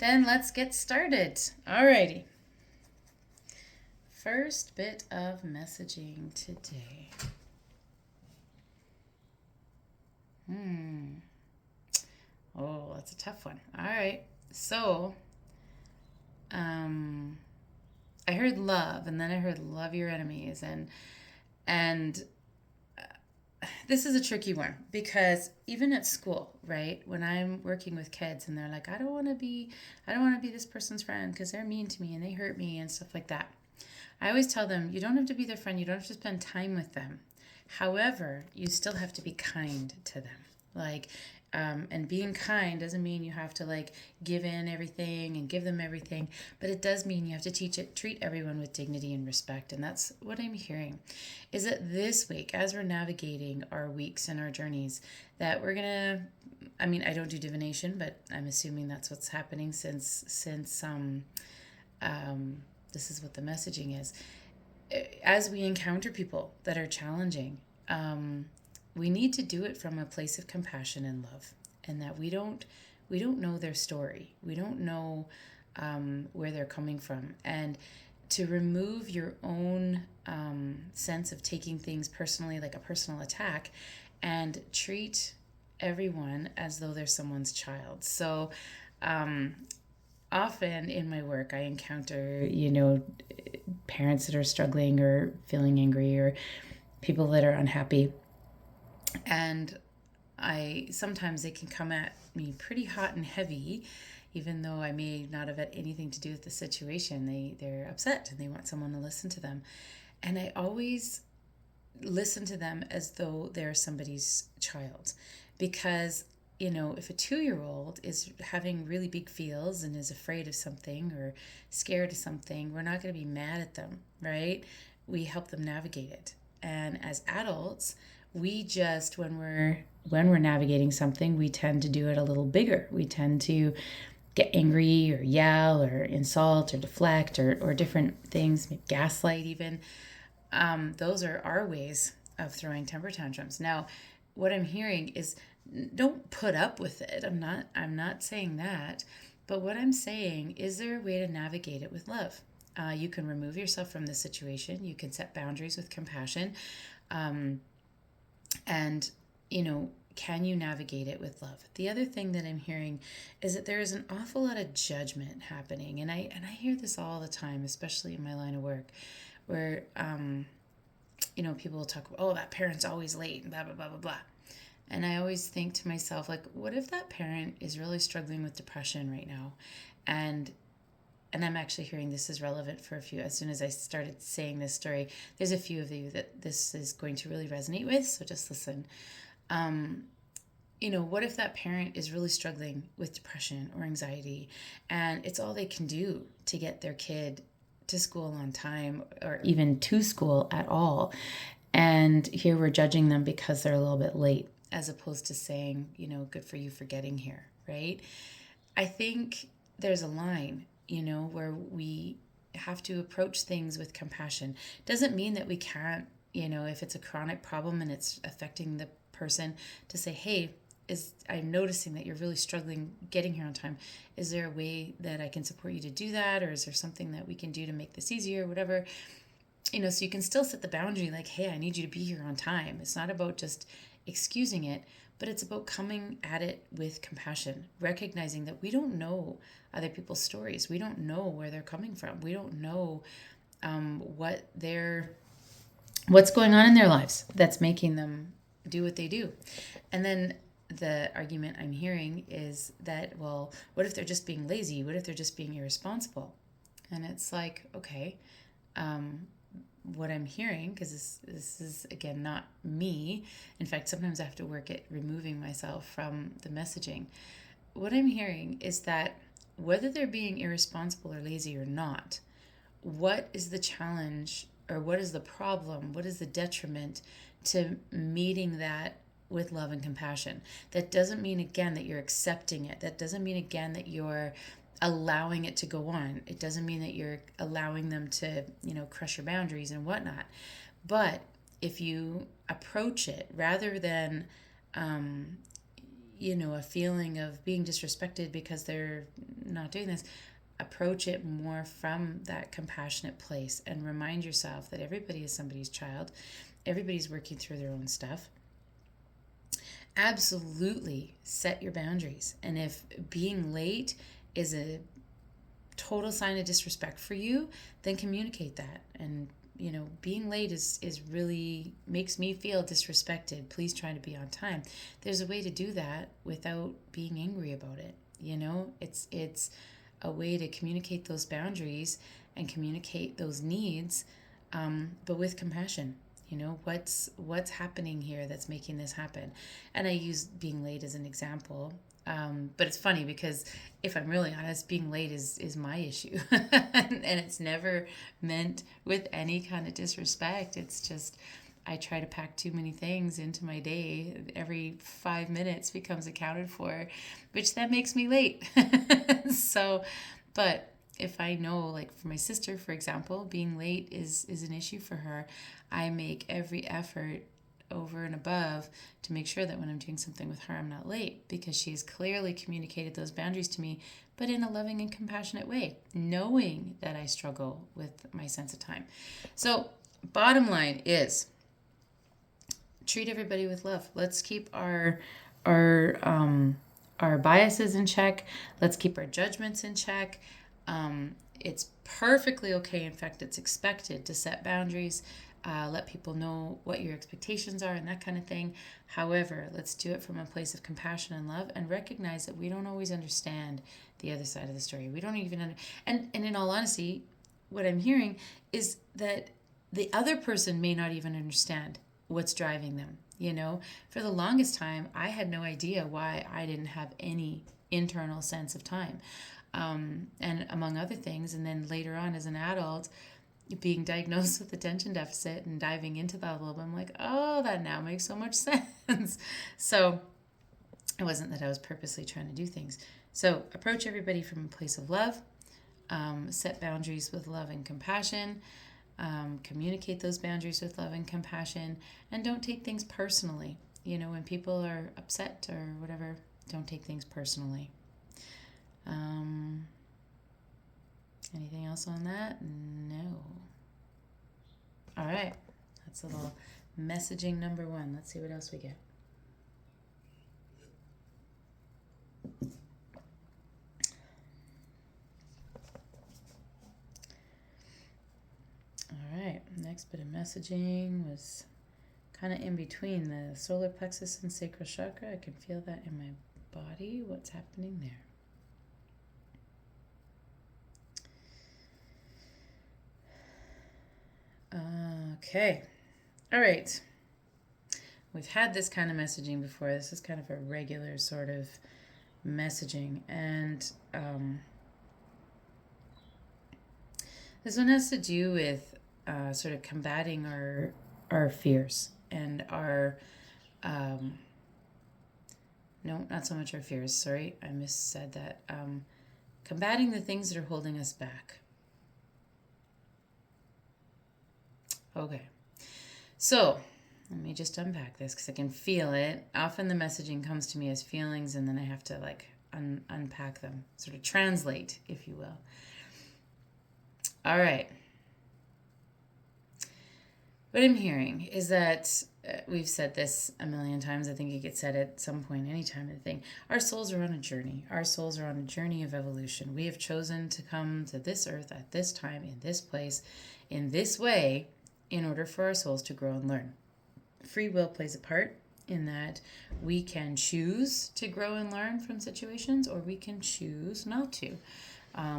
Then let's get started. Alrighty. First bit of messaging today. Oh, that's a tough one. All right. So, I heard love, and then I heard love your enemies, and this is a tricky one because even at school, right? When I'm working with kids and they're like, I don't want to be this person's friend because they're mean to me and they hurt me and stuff like that. I always tell them, you don't have to be their friend. You don't have to spend time with them. However, you still have to be kind to them. Like, and being kind doesn't mean you have to like give in everything and give them everything, but it does mean you have to treat everyone with dignity and respect. And that's what I'm hearing is that this week, as we're navigating our weeks and our journeys, that we're gonna, I don't do divination, but I'm assuming that's what's happening since this is what the messaging is. As we encounter people that are challenging, we need to do it from a place of compassion and love, and that we don't know their story. We don't know where they're coming from, and to remove your own sense of taking things personally, like a personal attack, and treat everyone as though they're someone's child. So often in my work, I encounter, parents that are struggling or feeling angry or people that are unhappy. And sometimes they can come at me pretty hot and heavy, even though I may not have had anything to do with the situation. They're upset and they want someone to listen to them. And I always listen to them as though they're somebody's child. Because, if a 2-year-old is having really big feels and is afraid of something or scared of something, we're not going to be mad at them, right? We help them navigate it. And as adults, we just, when we're navigating something, we tend to do it a little bigger. We tend to get angry or yell or insult or deflect or different things, maybe gaslight even. Those are our ways of throwing temper tantrums. Now, what I'm hearing is don't put up with it. I'm not saying that. But what I'm saying is there a way to navigate it with love? You can remove yourself from the situation. You can set boundaries with compassion. And, can you navigate it with love? The other thing that I'm hearing is that there is an awful lot of judgment happening. And I hear this all the time, especially in my line of work, where, people will talk about, oh, that parent's always late, and blah, blah, blah, blah, blah. And I always think to myself, like, what if that parent is really struggling with depression right now? And I'm actually hearing this is relevant for a few. As soon as I started saying this story, there's a few of you that this is going to really resonate with, so just listen. What if that parent is really struggling with depression or anxiety, and it's all they can do to get their kid to school on time or even to school at all? And here we're judging them because they're a little bit late, as opposed to saying, good for you for getting here, right? I think there's a line, where we have to approach things with compassion. Doesn't mean that we can't, if it's a chronic problem and it's affecting the person, to say, hey, I'm noticing that you're really struggling getting here on time. Is there a way that I can support you to do that? Or is there something that we can do to make this easier, whatever? So you can still set the boundary like, hey, I need you to be here on time. It's not about just excusing it, but it's about coming at it with compassion, recognizing that we don't know other people's stories. We don't know where they're coming from. We don't know what's going on in their lives that's making them do what they do. And then the argument I'm hearing is that, well, what if they're just being lazy? What if they're just being irresponsible? And it's like, okay, what I'm hearing, because this is, again, not me. In fact, sometimes I have to work at removing myself from the messaging. What I'm hearing is that whether they're being irresponsible or lazy or not, what is the challenge or what is the problem? What is the detriment to meeting that with love and compassion? That doesn't mean, again, that you're accepting it. That doesn't mean, again, that you're allowing it to go on. It doesn't mean that you're allowing them to, crush your boundaries and whatnot. But if you approach it rather than, a feeling of being disrespected because they're not doing this, approach it more from that compassionate place and remind yourself that everybody is somebody's child. Everybody's working through their own stuff. Absolutely set your boundaries. And if being late is a total sign of disrespect for you, then communicate that. And being late is really makes me feel disrespected. Please try to be on time. There's a way to do that without being angry about it. It's a way to communicate those boundaries and communicate those needs, but with compassion. What's happening here that's making this happen? And I use being late as an example. But it's funny because if I'm really honest, being late is my issue. And it's never meant with any kind of disrespect. It's just I try to pack too many things into my day. Every 5 minutes becomes accounted for, which then makes me late. So, but if I know, like for my sister, for example, being late is an issue for her, I make every effort over and above to make sure that when I'm doing something with her, I'm not late, because she's clearly communicated those boundaries to me, but in a loving and compassionate way, knowing that I struggle with my sense of time. So bottom line is treat everybody with love. Let's keep our biases in check. Let's keep our judgments in check. It's perfectly okay. In fact, it's expected to set boundaries. Let people know what your expectations are and that kind of thing. However, let's do it from a place of compassion and love, and recognize that we don't always understand the other side of the story. We don't even and in all honesty, what I'm hearing is that the other person may not even understand what's driving them. For the longest time, I had no idea why I didn't have any internal sense of time. And among other things, and then later on as an adult, being diagnosed with attention deficit and diving into that a little bit, I'm like, oh, that now makes so much sense. So it wasn't that I was purposely trying to do things. So approach everybody from a place of love, set boundaries with love and compassion, communicate those boundaries with love and compassion, and don't take things personally. When people are upset or whatever, don't take things personally. Anything else on that? No. All right. That's a little messaging number 1. Let's see what else we get. All right. Next bit of messaging was kind of in between the solar plexus and sacral chakra. I can feel that in my body. What's happening there? Okay. All right. We've had this kind of messaging before. This is kind of a regular sort of messaging. And this one has to do with sort of combating our fears and our... no, not so much our fears. Sorry, I missaid that. Combating the things that are holding us back. Okay, so let me just unpack this because I can feel it. Often the messaging comes to me as feelings, and then I have to unpack them, sort of translate, if you will. All right. What I'm hearing is that we've said this a million times. I think it gets said at some point, anytime of the thing. Our souls are on a journey. Our souls are on a journey of evolution. We have chosen to come to this earth at this time, in this place, in this way, in order for our souls to grow and learn. Free will plays a part in that we can choose to grow and learn from situations, or we can choose not to.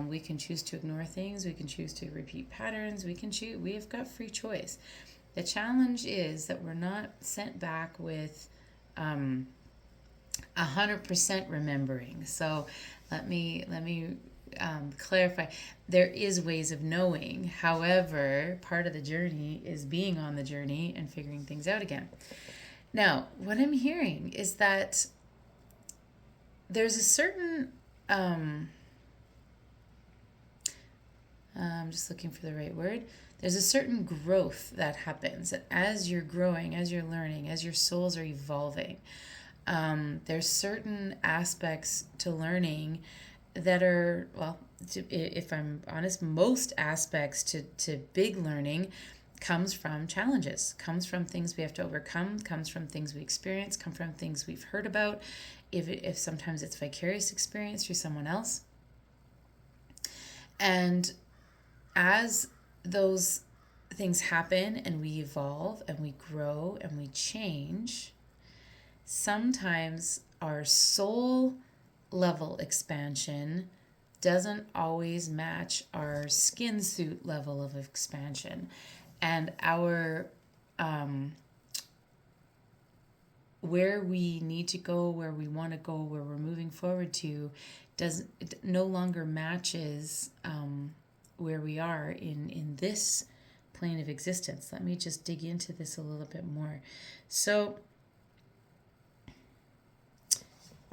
We can choose to ignore things. We can choose to repeat patterns. We have got free choice. The challenge is that we're not sent back with 100% remembering. So let me clarify. There is ways of knowing. However, part of the journey is being on the journey and figuring things out again. Now, what I'm hearing is that there's a certain... I'm just looking for the right word. There's a certain growth that happens as you're growing, as you're learning, as your souls are evolving. There's certain aspects to learning that are, well, if I'm honest, most aspects to big learning comes from challenges, comes from things we have to overcome, comes from things we experience, come from things we've heard about, if sometimes it's vicarious experience through someone else. And as those things happen and we evolve and we grow and we change, sometimes our soul level expansion doesn't always match our skin suit level of expansion. And our where we need to go, where we want to go, where we're moving forward to, no longer matches where we are in this plane of existence. Let me just dig into this a little bit more. So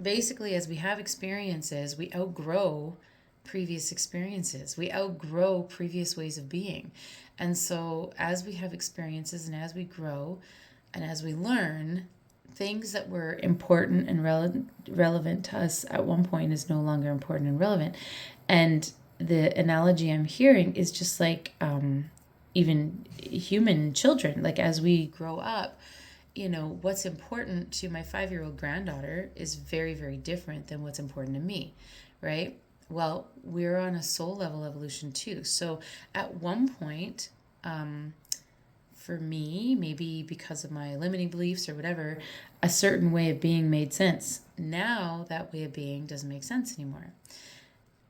basically, as we have experiences, we outgrow previous experiences. We outgrow previous ways of being. And so as we have experiences and as we grow and as we learn, things that were important and relevant to us at one point is no longer important and relevant. And the analogy I'm hearing is just like even human children. Like as we grow up, what's important to my 5-year-old granddaughter is very, very different than what's important to me, right? Well, we're on a soul level evolution too. So at one point, for me, maybe because of my limiting beliefs or whatever, a certain way of being made sense. Now that way of being doesn't make sense anymore.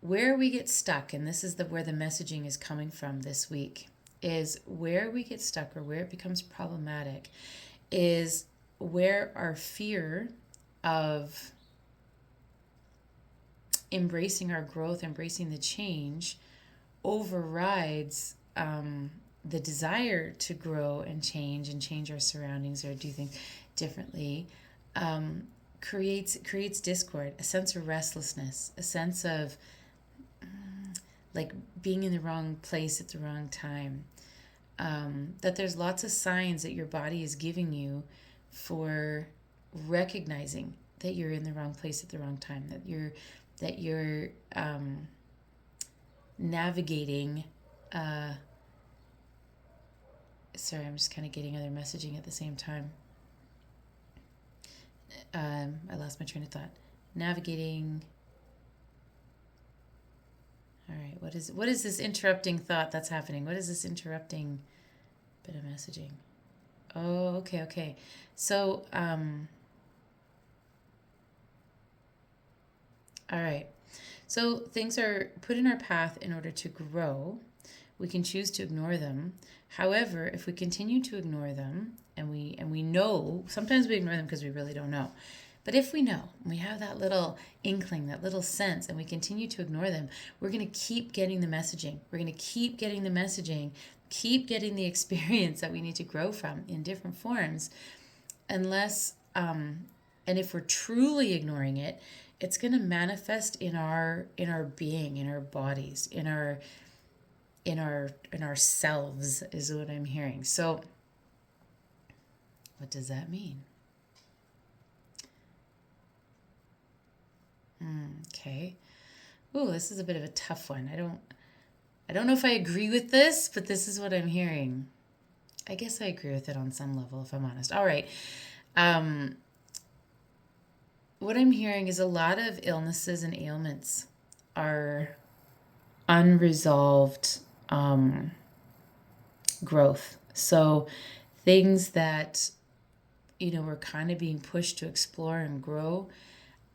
Where we get stuck, and this is where the messaging is coming from this week, is where we get stuck or where it becomes problematic is where our fear of embracing our growth, embracing the change, overrides the desire to grow and change our surroundings or do things differently, creates discord, a sense of restlessness, a sense of like being in the wrong place at the wrong time. That there's lots of signs that your body is giving you for recognizing that you're in the wrong place at the wrong time, that you're navigating. Sorry, I'm just kind of getting other messaging at the same time. I lost my train of thought. Navigating. All right, what is this interrupting thought that's happening? What is this interrupting bit of messaging? Oh, okay. So, all right. So things are put in our path in order to grow. We can choose to ignore them. However, if we continue to ignore them, and we know, sometimes we ignore them because we really don't know. But if we know, we have that little inkling, that little sense, and we continue to ignore them, we're going to keep getting the messaging. We're going to keep getting the messaging, keep getting the experience that we need to grow from in different forms, unless, and if we're truly ignoring it, it's going to manifest in our being, in our bodies, in our selves, is what I'm hearing. So, what does that mean? Okay. Ooh, this is a bit of a tough one. I don't know if I agree with this, but this is what I'm hearing. I guess I agree with it on some level, if I'm honest. All right. What I'm hearing is a lot of illnesses and ailments are unresolved growth. So things that, we're kind of being pushed to explore and grow.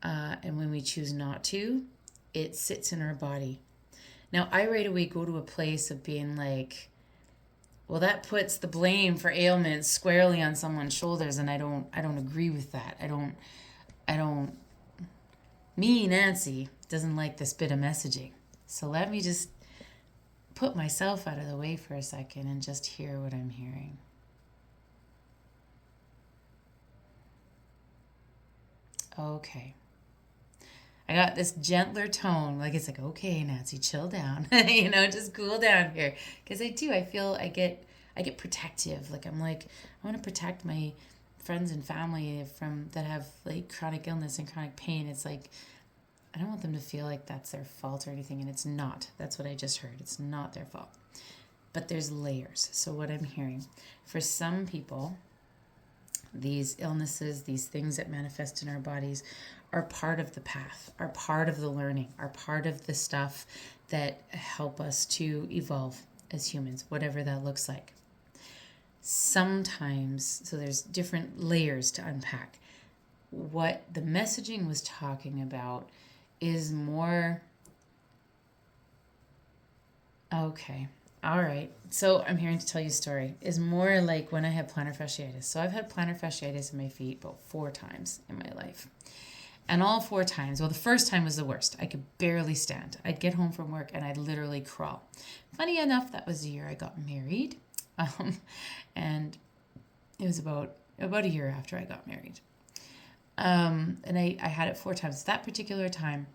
And when we choose not to, it sits in our body. Now, I right away go to a place of being like, well, that puts the blame for ailments squarely on someone's shoulders, and I don't agree with that. Me, Nancy, doesn't like this bit of messaging. So let me just put myself out of the way for a second and just hear what I'm hearing. Okay. I got this gentler tone, like it's like, okay, Nancy, chill down, just cool down here. Because I get protective. Like I'm like, I want to protect my friends and family that have like chronic illness and chronic pain. It's like, I don't want them to feel like that's their fault or anything, and it's not. That's what I just heard. It's not their fault. But there's layers. So what I'm hearing, for some people, these illnesses, these things that manifest in our bodies are part of the path, are part of the learning, are part of the stuff that help us to evolve as humans, whatever that looks like. Sometimes, so there's different layers to unpack. What the messaging was talking about is more, okay, all right. So I'm hearing to tell you a story. Is more like when I had plantar fasciitis. So I've had plantar fasciitis in my feet about 4 times in my life. And all 4 times, well, the first time was the worst. I could barely stand. I'd get home from work and I'd literally crawl. Funny enough, that was the year I got married. And it was about a year after I got married. And I had it 4 times. That particular time,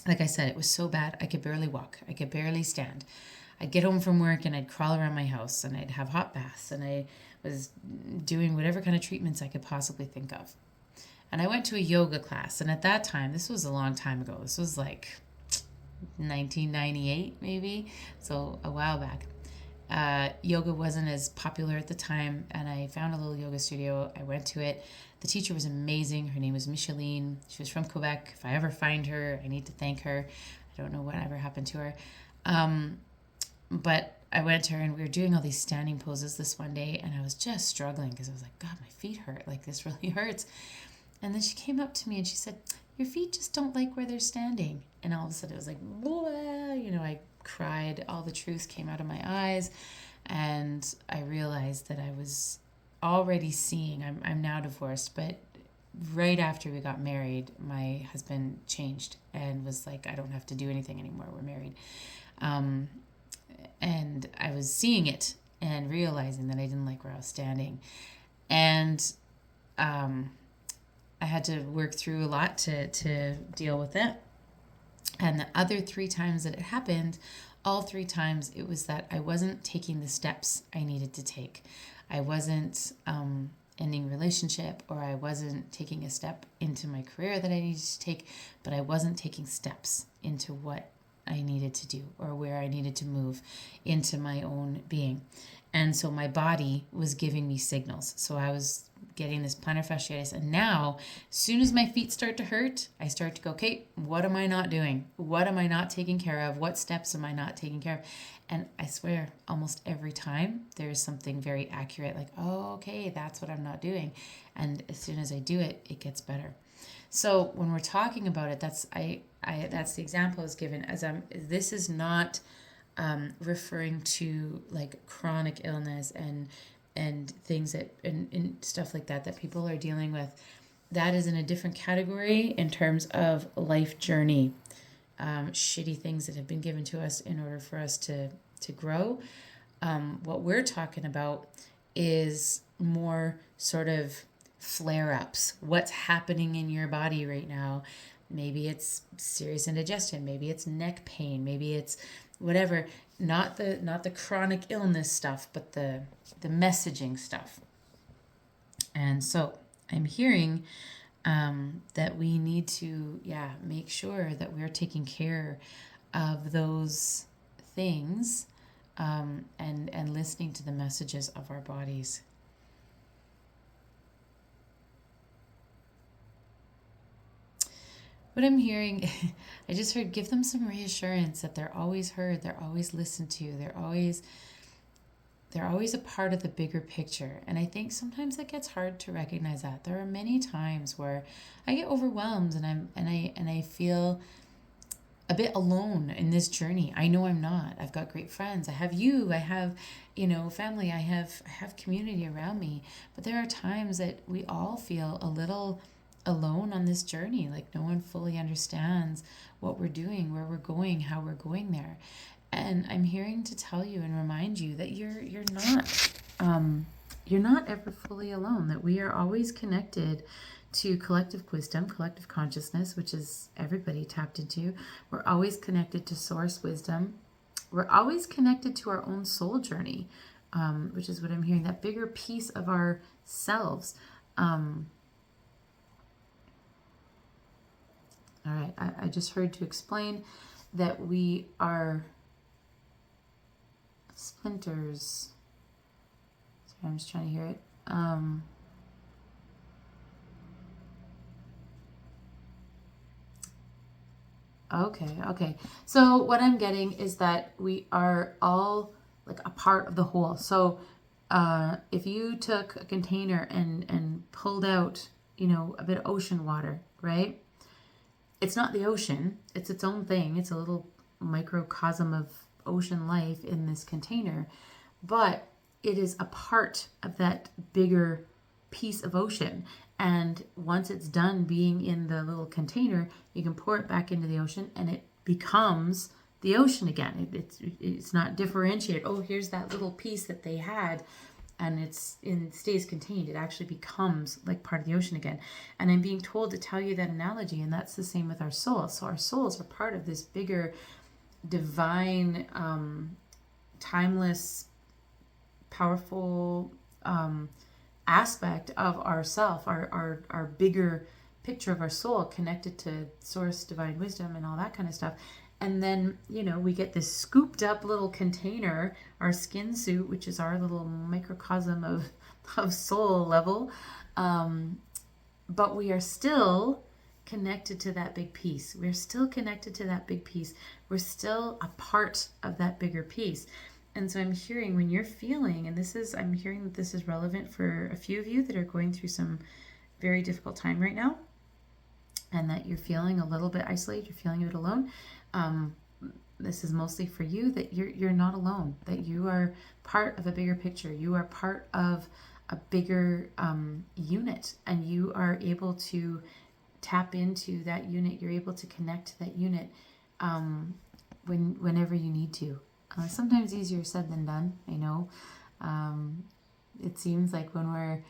like I said, it was so bad, I could barely walk. I could barely stand. I'd get home from work and I'd crawl around my house and I'd have hot baths and I was doing whatever kind of treatments I could possibly think of. And I went to a yoga class, and at that time, this was a long time ago. This was like 1998 maybe, so a while back. Yoga wasn't as popular at the time, and I found a little yoga studio. I went to it. The teacher was amazing. Her name was Micheline. She was from Quebec. If I ever find her, I need to thank her. I don't know whatever happened to her. But I went to her and we were doing all these standing poses this one day, and I was just struggling because I was like, God, my feet hurt. Like, this really hurts. And then she came up to me and she said, your feet just don't like where they're standing. And all of a sudden it was like, I cried. All the truth came out of my eyes. And I realized that I was already seeing, I'm now divorced, but right after we got married, my husband changed and was like, I don't have to do anything anymore. We're married. And I was seeing it and realizing that I didn't like where I was standing. And I had to work through a lot to deal with it. And the other 3 times that it happened, all 3 times it was that I wasn't taking the steps I needed to take. I wasn't ending relationship, or I wasn't taking a step into my career that I needed to take, but I wasn't taking steps into what I needed to do or where I needed to move into my own being. And so my body was giving me signals. So I was getting this plantar fasciitis. And now, as soon as my feet start to hurt, I start to go, okay, what am I not doing? What am I not taking care of? What steps am I not taking care of? And I swear, almost every time, there's something very accurate, like, oh, okay, that's what I'm not doing. And as soon as I do it, it gets better. So when we're talking about it, that's the example I was given. This is not referring to like chronic illness and things that and stuff like that people are dealing with. That is in a different category in terms of life journey, shitty things that have been given to us in order for us to grow. What we're talking about is more sort of flare-ups. What's happening in your body right now? Maybe it's serious indigestion, maybe it's neck pain, maybe it's whatever, not the chronic illness stuff, but the messaging stuff. And so I'm hearing that we need to make sure that we're taking care of those things, and listening to the messages of our bodies. What I'm hearing, I just heard, give them some reassurance that they're always heard, they're always listened to, they're always a part of the bigger picture. And I think sometimes it gets hard to recognize that. There are many times where I get overwhelmed and I feel a bit alone in this journey. I know I'm not. I've got great friends. I have you. I have, family. I have community around me. But there are times that we all feel a little alone on this journey, like no one fully understands what we're doing, where we're going, how we're going there. And I'm hearing to tell you and remind you that you're not ever fully alone, that we are always connected to collective wisdom, collective consciousness, which is everybody tapped into. We're always connected to source wisdom. We're always connected to our own soul journey, which is what I'm hearing, that bigger piece of ourselves. All right, I just heard to explain that we are splinters. Sorry, I'm just trying to hear it. Okay. So what I'm getting is that we are all like a part of the whole. So if you took a container and pulled out, a bit of ocean water, right? It's not the ocean, it's its own thing. It's a little microcosm of ocean life in this container, but it is a part of that bigger piece of ocean. And once it's done being in the little container, you can pour it back into the ocean and it becomes the ocean again. It's not differentiated. Oh, here's that little piece that they had and it stays contained. It actually becomes like part of the ocean again. And I'm being told to tell you that analogy, and that's the same with our souls. So our souls are part of this bigger divine, timeless, powerful aspect of ourself, our bigger picture of our soul connected to source, divine wisdom, and all that kind of stuff. And then, we get this scooped up little container, our skin suit, which is our little microcosm of soul level. But we are still connected to that big piece. We're still connected to that big piece. We're still a part of that bigger piece. And so I'm hearing when you're feeling, and I'm hearing that this is relevant for a few of you that are going through some very difficult time right now, and that you're feeling a little bit isolated, you're feeling a bit alone. This is mostly for you, that you're not alone, that you are part of a bigger picture. You are part of a bigger unit, and you are able to tap into that unit. You're able to connect to that unit whenever you need to. Sometimes easier said than done, I know. It seems like when we're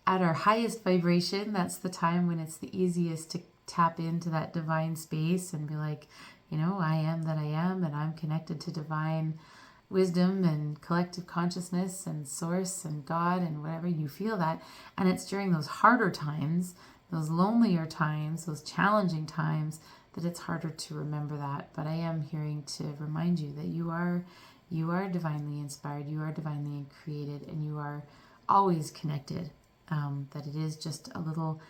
at our highest vibration, that's the time when it's the easiest to tap into that divine space and be like, I am that I am, and I'm connected to divine wisdom and collective consciousness and source and God and whatever. You feel that. And it's during those harder times, those lonelier times, those challenging times, that it's harder to remember that. But I am hearing to remind you that you are divinely inspired, you are divinely created, and you are always connected. That it is just a little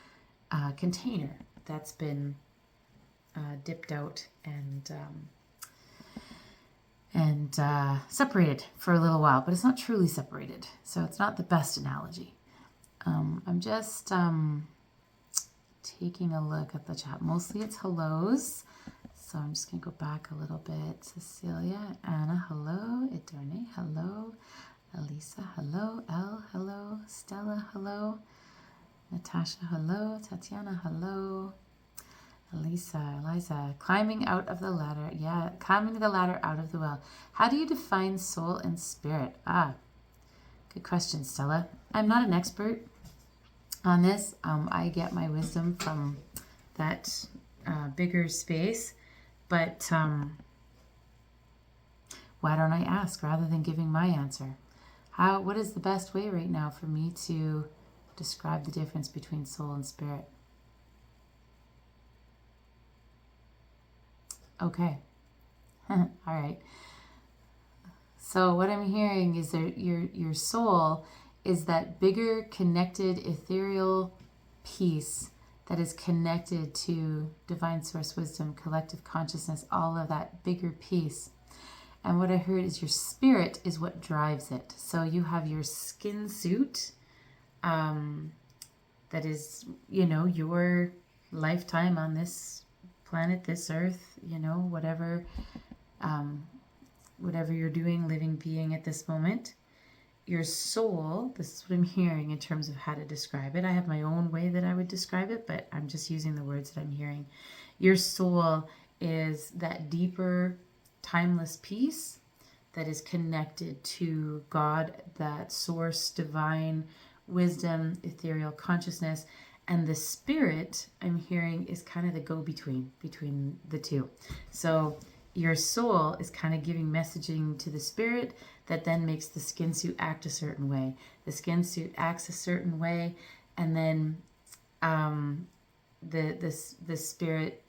container that's been dipped out and separated for a little while, but it's not truly separated. So it's not the best analogy. I'm just taking a look at the chat. Mostly it's hellos. So I'm just going to go back a little bit. Cecilia, Anna, hello. Edurne, hello. Elisa, hello. Elle, hello. Stella, hello. Natasha, hello. Tatiana, hello. Eliza, climbing out of the ladder. Yeah, climbing the ladder out of the well. How do you define soul and spirit? Good question, Stella. I'm not an expert on this. I get my wisdom from that bigger space. But why don't I ask rather than giving my answer? What is the best way right now for me to describe the difference between soul and spirit? Okay. All right. So what I'm hearing is that your soul is that bigger, connected, ethereal piece that is connected to divine source wisdom, collective consciousness, all of that bigger piece. And what I heard is your spirit is what drives it. So you have your skin suit, that is, your lifetime on this planet, this earth, whatever you're doing, living being at this moment. Your soul, this is what I'm hearing in terms of how to describe it. I have my own way that I would describe it, but I'm just using the words that I'm hearing. Your soul is that deeper, timeless piece that is connected to God, that source, divine wisdom, ethereal consciousness. And the spirit, I'm hearing, is kind of the go-between between the two. So your soul is kind of giving messaging to the spirit that then makes the skin suit act a certain way. The skin suit acts a certain way, and then the spirit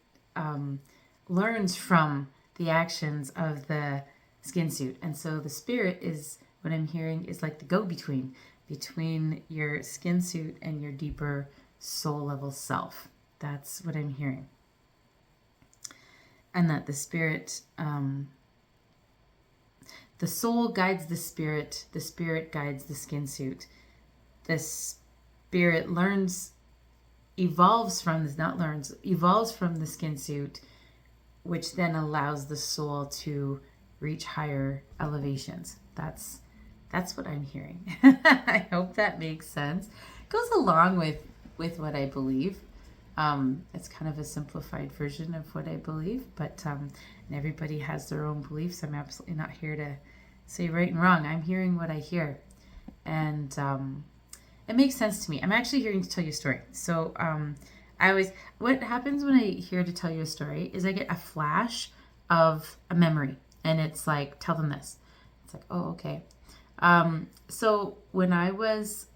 learns from the actions of the skin suit. And so the spirit is, what I'm hearing, is like the go-between between your skin suit and your deeper soul level self. That's what I'm hearing. And that the spirit, the soul guides the spirit guides the skin suit. The spirit evolves from the skin suit, which then allows the soul to reach higher elevations. That's what I'm hearing. I hope that makes sense. It goes along with what I believe. It's kind of a simplified version of what I believe, but and everybody has their own beliefs. I'm absolutely not here to say right and wrong. I'm hearing what I hear, and it makes sense to me. I'm actually hearing to tell you a story. So what happens when I hear to tell you a story is I get a flash of a memory, and it's like, tell them this. It's like, oh, okay. So when I was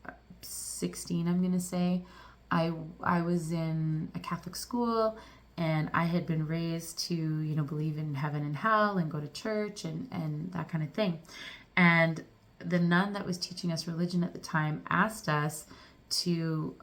16, I'm going to say, I was in a Catholic school, and I had been raised to, believe in heaven and hell and go to church and that kind of thing. And the nun that was teaching us religion at the time asked us to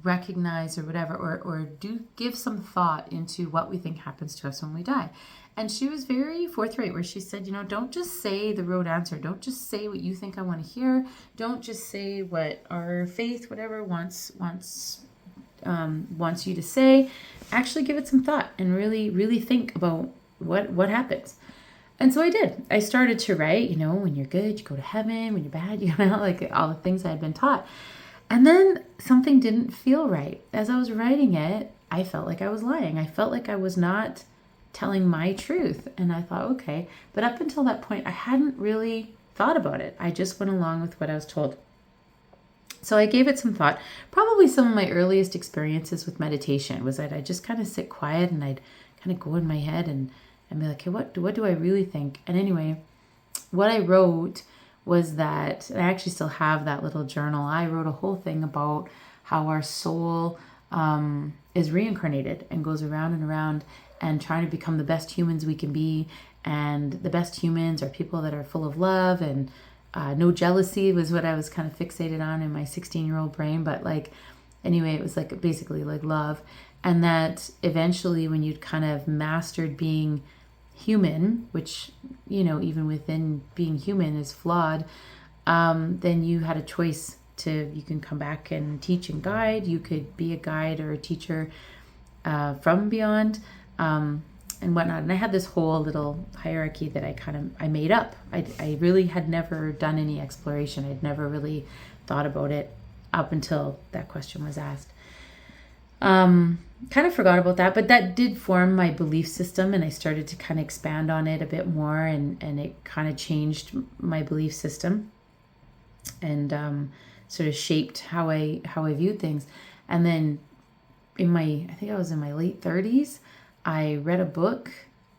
recognize or whatever, or give some thought into what we think happens to us when we die. And she was very forthright where she said, don't just say the rote answer. Don't just say what you think I want to hear. Don't just say what our faith, whatever, wants you to say. Actually give it some thought and really, really think about what happens. And so I did. I started to write, when you're good, you go to heaven. When you're bad, like all the things I had been taught. And then something didn't feel right. As I was writing it, I felt like I was lying. I felt like I was not telling my truth. And I thought, okay. But up until that point, I hadn't really thought about it. I just went along with what I was told. So I gave it some thought. Probably some of my earliest experiences with meditation was that I just kind of sit quiet and I'd kind of go in my head and be like, hey, what do I really think? And anyway, what I wrote was that, and I actually still have that little journal. I wrote a whole thing about how our soul is reincarnated and goes around and around and trying to become the best humans we can be. And the best humans are people that are full of love and no jealousy was what I was kind of fixated on in my 16-year-old brain. But anyway, it was basically love. And that eventually when you'd kind of mastered being human, which, even within being human is flawed, then you had a choice you can come back and teach and guide. You could be a guide or a teacher from beyond and whatnot. And I had this whole little hierarchy that I made up. I really had never done any exploration. I'd never really thought about it up until that question was asked. Kind of forgot about that, but that did form my belief system, and I started to kind of expand on it a bit more, and it kind of changed my belief system and sort of shaped how I viewed things. And then I think I was in my late 30s, I read a book.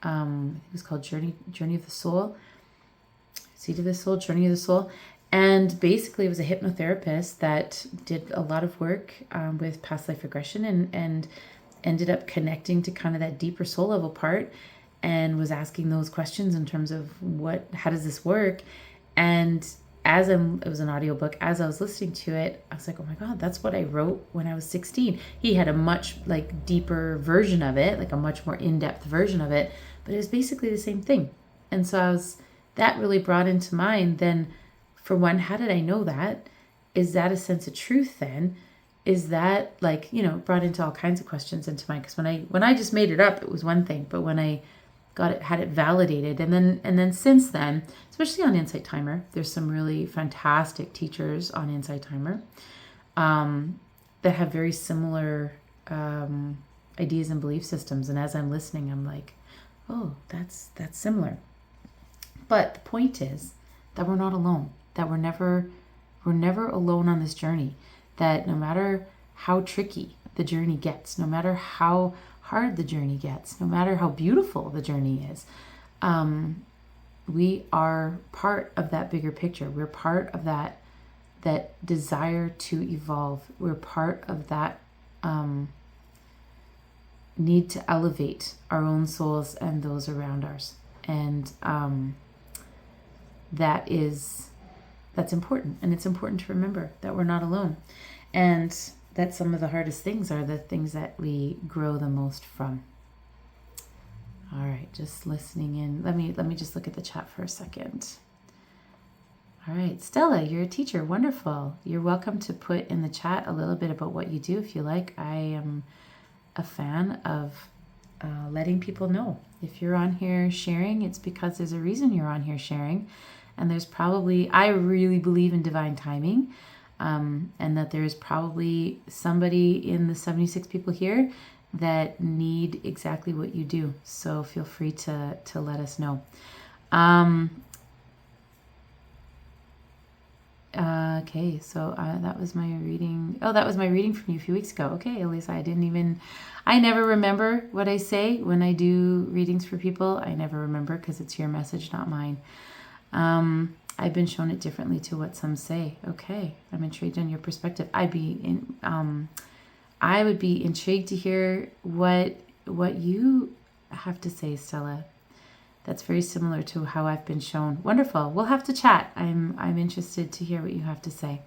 I think it was called Journey of the Soul, Seed of the Soul, Journey of the Soul. And basically it was a hypnotherapist that did a lot of work with past life regression and ended up connecting to kind of that deeper soul level part and was asking those questions in terms of how does this work? And it was an audiobook, as I was listening to it, I was like, oh my God, that's what I wrote when I was 16. He had a much deeper version of it, a much more in-depth version of it, but it was basically the same thing. And so that really brought into mind then, for one, how did I know that? Is that a sense of truth then? Is that brought into all kinds of questions into mind? Because when I just made it up, it was one thing, but when I had it validated, and then since then, especially on Insight Timer, there's some really fantastic teachers on Insight Timer that have very similar ideas and belief systems. And as I'm listening, I'm like, oh, that's similar. But the point is that we're not alone. That we're never alone on this journey. That no matter how tricky the journey gets, no matter how hard the journey gets, no matter how beautiful the journey is, we are part of that bigger picture. We're part of that that desire to evolve. We're part of that need to elevate our own souls and those around us. And that's important. And it's important to remember that we're not alone. And that some of the hardest things are the things that we grow the most from. All right, just listening in. Let me just look at the chat for a second. All right, Stella, you're a teacher. Wonderful. You're welcome to put in the chat a little bit about what you do if you like. I am a fan of letting people know. If you're on here sharing, it's because there's a reason you're on here sharing. And there's probably, I really believe in divine timing, and that there's probably somebody in the 76 people here that need exactly what you do. So feel free to let us know. Okay, so that was my reading. Oh, that was my reading from you a few weeks ago. Okay, Elisa, I never remember what I say when I do readings for people. I never remember because it's your message, not mine. I've been shown it differently to what some say. Okay, I'm intrigued on your perspective. I would be intrigued to hear what you have to say, Stella. That's very similar to how I've been shown. Wonderful. We'll have to chat. I'm interested to hear what you have to say.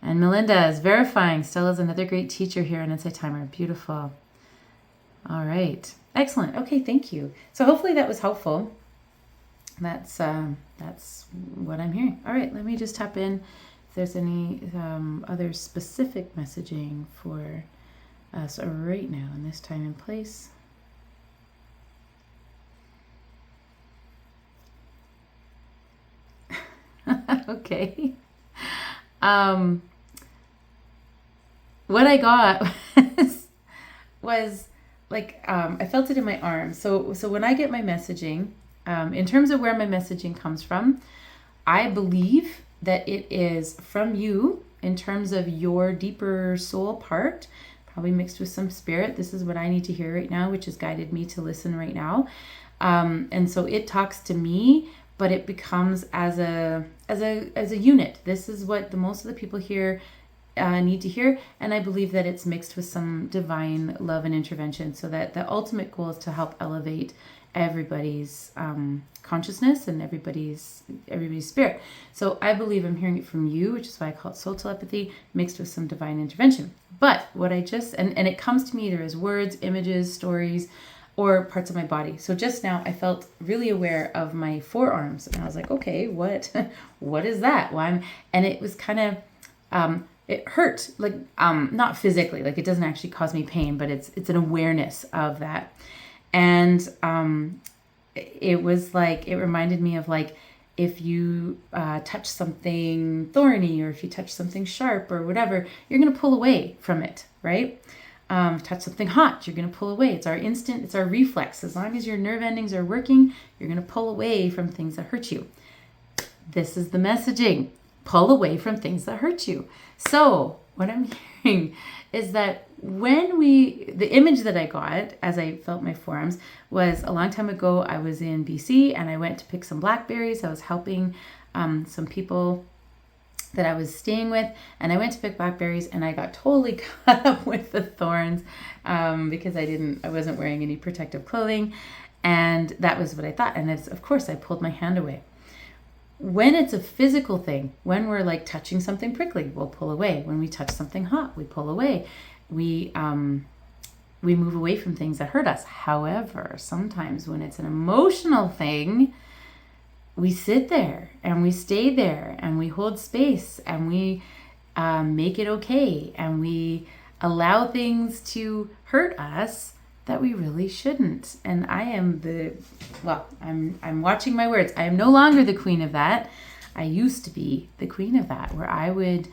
And Melinda is verifying. Stella's another great teacher here in Insight Timer. Beautiful. All right. Excellent. Okay, thank you. So hopefully that was helpful. That's what I'm hearing. All right, let me just tap in if there's any other specific messaging for us right now in this time and place. Okay. What I got was like I felt it in my arm. So when I get my messaging, in terms of where my messaging comes from, I believe that it is from you in terms of your deeper soul part, probably mixed with some spirit. This is what I need to hear right now, which has guided me to listen right now. And so it talks to me, but it becomes as a unit. This is what the most of the people here need to hear, and I believe that it's mixed with some divine love and intervention, so that the ultimate goal is to help elevate everybody's consciousness and everybody's spirit. So I believe I'm hearing it from you, which is why I call it soul telepathy, mixed with some divine intervention. But what I just and it comes to me either as words, images, stories, or parts of my body. So just now I felt really aware of my forearms, and I was like, okay, what is that? And it was kind of it hurt, like not physically, like it doesn't actually cause me pain, but it's an awareness of that. And it was like, it reminded me of like, if you touch something thorny, or if you touch something sharp or whatever, you're going to pull away from it, right? Touch something hot, you're going to pull away. It's our instinct, it's our reflex. As long as your nerve endings are working, you're going to pull away from things that hurt you. This is the messaging. Pull away from things that hurt you. So what I'm hearing is that the image that I got as I felt my forearms was a long time ago. I was in BC and I went to pick some blackberries. I was helping some people that I was staying with, and I went to pick blackberries and I got totally caught up with the thorns because I wasn't wearing any protective clothing, and that was what I thought. And of course I pulled my hand away. When it's a physical thing, when we're like touching something prickly, we'll pull away. When we touch something hot, we pull away. We move away from things that hurt us. However, sometimes when it's an emotional thing, we sit there and we stay there and we hold space and we make it okay, and we allow things to hurt us that we really shouldn't. And I'm watching my words. I am no longer the queen of that. I used to be the queen of that, where I would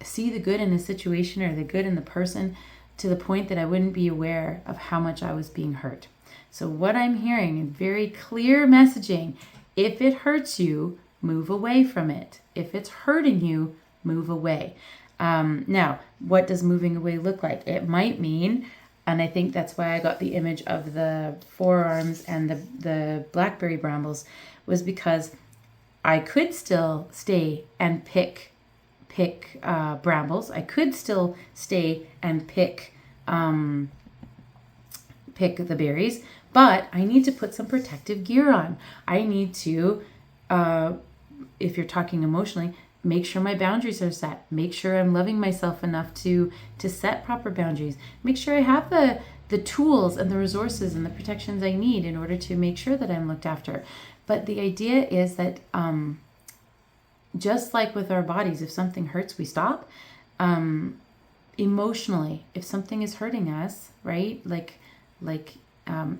see the good in a situation or the good in the person to the point that I wouldn't be aware of how much I was being hurt. So what I'm hearing in very clear messaging, if it hurts you, move away from it. If it's hurting you, move away. Now, what does moving away look like? It might mean, and I think that's why I got the image of the forearms and the blackberry brambles, was because I could still stay and pick pick brambles. I could still stay and pick the berries, but I need to put some protective gear on. I need to, if you're talking emotionally, make sure my boundaries are set. Make sure I'm loving myself enough to set proper boundaries. Make sure I have the tools and the resources and the protections I need in order to make sure that I'm looked after. But the idea is that just like with our bodies, if something hurts, we stop. Emotionally, if something is hurting us, right? Like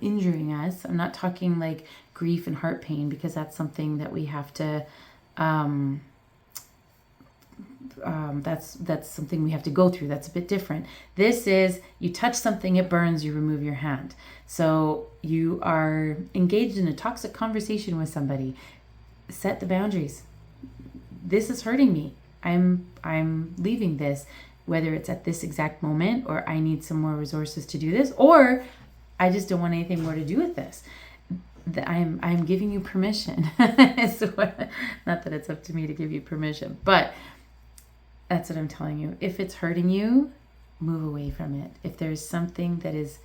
injuring us. I'm not talking like grief and heart pain, because that's something that we have to that's something we have to go through. That's a bit different. This is, you touch something, it burns, you remove your hand. So you are engaged in a toxic conversation with somebody. Set the boundaries. This is hurting me. I'm leaving this, whether it's at this exact moment, or I need some more resources to do this, or I just don't want anything more to do with this. I'm giving you permission. So, not that it's up to me to give you permission, but that's what I'm telling you. If it's hurting you, move away from it. If there's something that is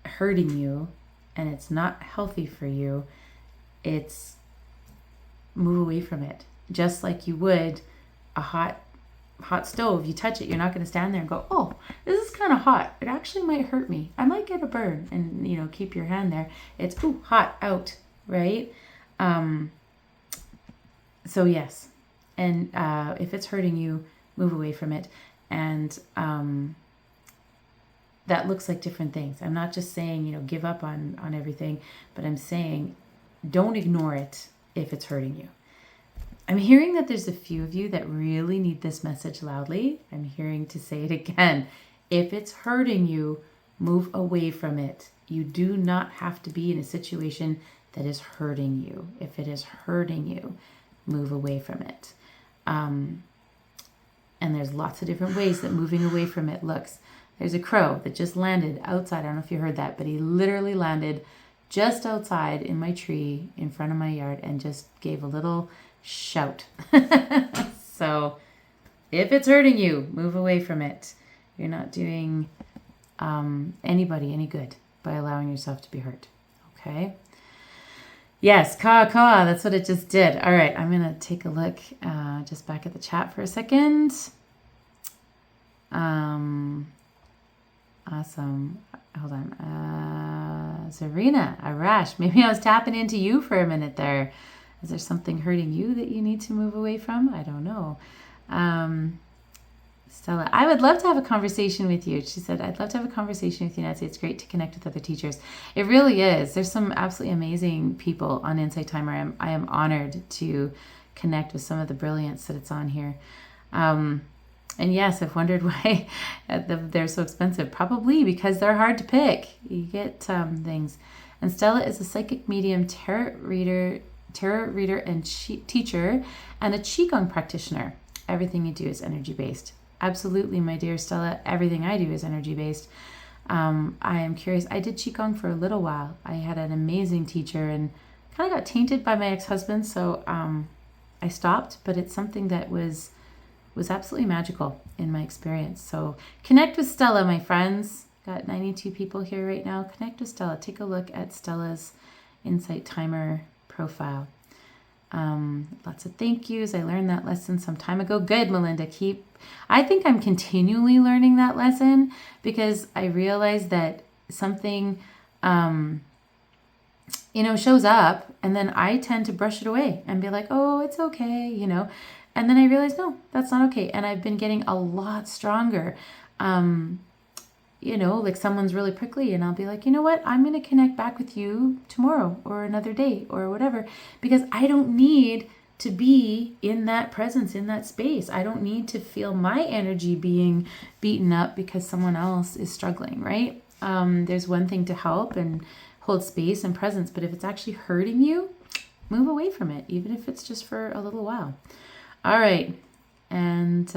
hurting you and it's not healthy for you, it's move away from it. Just like you would a hot stove. You touch it, you're not going to stand there and go, oh, this is kind of hot. It actually might hurt me. I might get a burn, and keep your hand there. It's hot out, right? So yes. And if it's hurting you, move away from it. And that looks like different things. I'm not just saying, give up on everything, but I'm saying don't ignore it if it's hurting you. I'm hearing that there's a few of you that really need this message loudly. I'm hearing to say it again. If it's hurting you, move away from it. You do not have to be in a situation that is hurting you. If it is hurting you, move away from it. And there's lots of different ways that moving away from it looks. There's a crow that just landed outside. I don't know if you heard that, but he literally landed just outside in my tree in front of my yard and just gave a little shout. So if it's hurting you, move away from it. You're not doing anybody any good by allowing yourself to be hurt. Okay? Yes, caw. That's what it just did. All right, I'm going to take a look just back at the chat for a second. Awesome. Hold on. Serena, Arash, maybe I was tapping into you for a minute there. Is there something hurting you that you need to move away from? I don't know. Stella, I would love to have a conversation with you. She said, I'd love to have a conversation with you, Nancy. It's great to connect with other teachers. It really is. There's some absolutely amazing people on Insight Timer. I am honored to connect with some of the brilliance that it's on here. And yes, I've wondered why they're so expensive. Probably because they're hard to pick. You get things. And Stella is a psychic medium, tarot reader and teacher, and a Qigong practitioner. Everything you do is energy-based. Absolutely, my dear Stella, everything I do is energy-based. I am curious. I did Qigong for a little while. I had an amazing teacher and kind of got tainted by my ex-husband, so I stopped, but it's something that was absolutely magical in my experience. So connect with Stella, my friends. Got 92 people here right now. Connect with Stella. Take a look at Stella's Insight Timer profile. Lots of thank yous. I learned that lesson some time ago. Good, Melinda. I think I'm continually learning that lesson because I realize that something, shows up and then I tend to brush it away and be like, oh, it's okay, And then I realize, no, that's not okay. And I've been getting a lot stronger. Like someone's really prickly and I'll be like, you know what? I'm going to connect back with you tomorrow or another day or whatever, because I don't need to be in that presence, in that space. I don't need to feel my energy being beaten up because someone else is struggling, right? There's one thing to help and hold space and presence, but if it's actually hurting you, move away from it, even if it's just for a little while. All right. And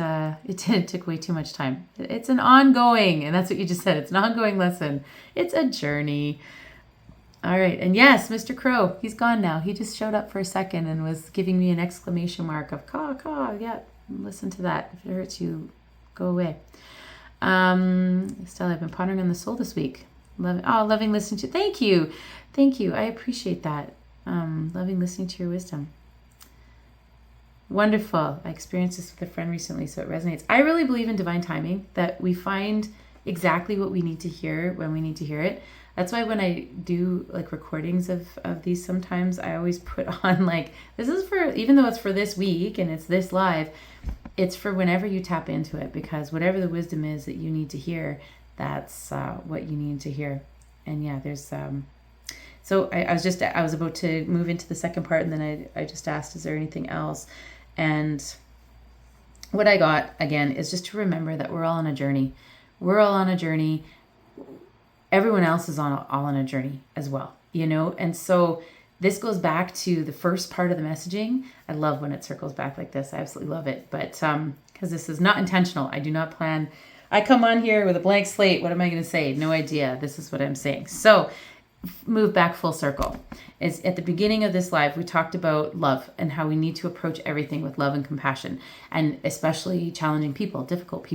it took way too much time. It's an ongoing, and that's what you just said. It's an ongoing lesson. It's a journey. All right. And yes, Mr. Crow, he's gone now. He just showed up for a second and was giving me an exclamation mark of caw, caw. Yeah, Listen to that. If it hurts you, go away. Stella, I've been pondering on the soul this week. Loving listening to. Thank you. I appreciate that. Loving listening to your wisdom. Wonderful. I experienced this with a friend recently, so it resonates. I really believe in divine timing, that we find exactly what we need to hear when we need to hear it. That's why when I do like recordings of these, sometimes I always put on like, this is for, even though it's for this week and it's this live, it's for whenever you tap into it, because whatever the wisdom is that you need to hear, that's what you need to hear. And yeah, there's so I was about to move into the second part, and then I just asked, is there anything else? And what I got again is just to remember that we're all on a journey. We're all on a journey. Everyone else is all on a journey as well, you know? And so this goes back to the first part of the messaging. I love when it circles back like this. I absolutely love it. But because this is not intentional. I do not plan. I come on here with a blank slate. What am I going to say? No idea. This is what I'm saying. So move back full circle. Is at the beginning of this live, we talked about love and how we need to approach everything with love and compassion, and especially challenging people, difficult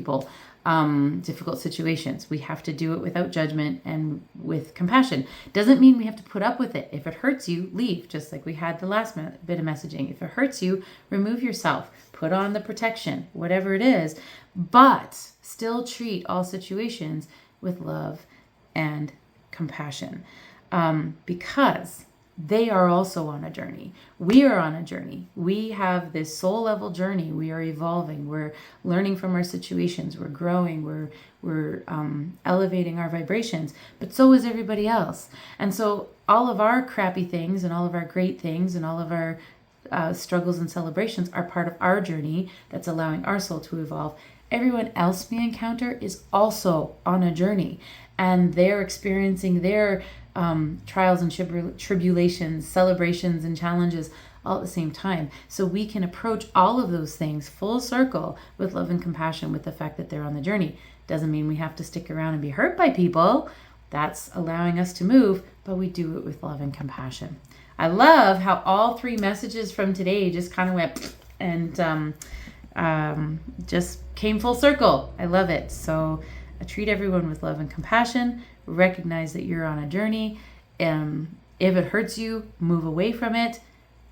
situations. We have to do it without judgment and with compassion. Doesn't mean we have to put up with it. If it hurts you, leave, just like we had the last bit of messaging. If it hurts you, remove yourself, put on the protection, whatever it is, but still treat all situations with love and compassion. Because they are also on a journey. We are on a journey. We have this soul level journey. We are evolving. We're learning from our situations. We're growing. We're elevating our vibrations. But so is everybody else. And so all of our crappy things and all of our great things and all of our struggles and celebrations are part of our journey that's allowing our soul to evolve. Everyone else we encounter is also on a journey, and they're experiencing their trials and tribulations, celebrations and challenges all at the same time. So we can approach all of those things full circle with love and compassion, with the fact that they're on the journey. Doesn't mean we have to stick around and be hurt by people. That's allowing us to move, but we do it with love and compassion. I love how all three messages from today just kind of went and just came full circle. I love it. So treat everyone with love and compassion. Recognize that you're on a journey. If it hurts you, move away from it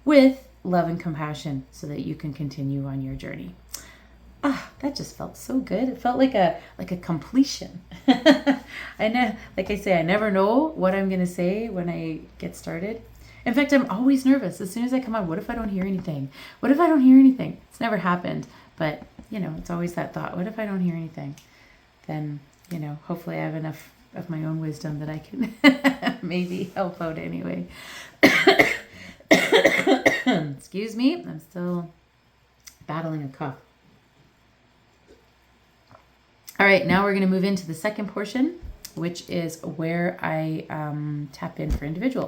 with love and compassion so that you can continue on your journey. That just felt so good. It felt like a completion. I know, like I say, I never know what I'm going to say when I get started. In fact, I'm always nervous. As soon as I come on, what if I don't hear anything? What if I don't hear anything? It's never happened, but you know, it's always that thought. What if I don't hear anything? Then, you know, hopefully I have enough of my own wisdom that I can maybe help out anyway. Excuse me, I'm still battling a cough. All right, now we're going to move into the second portion, which is where I tap in for individuals.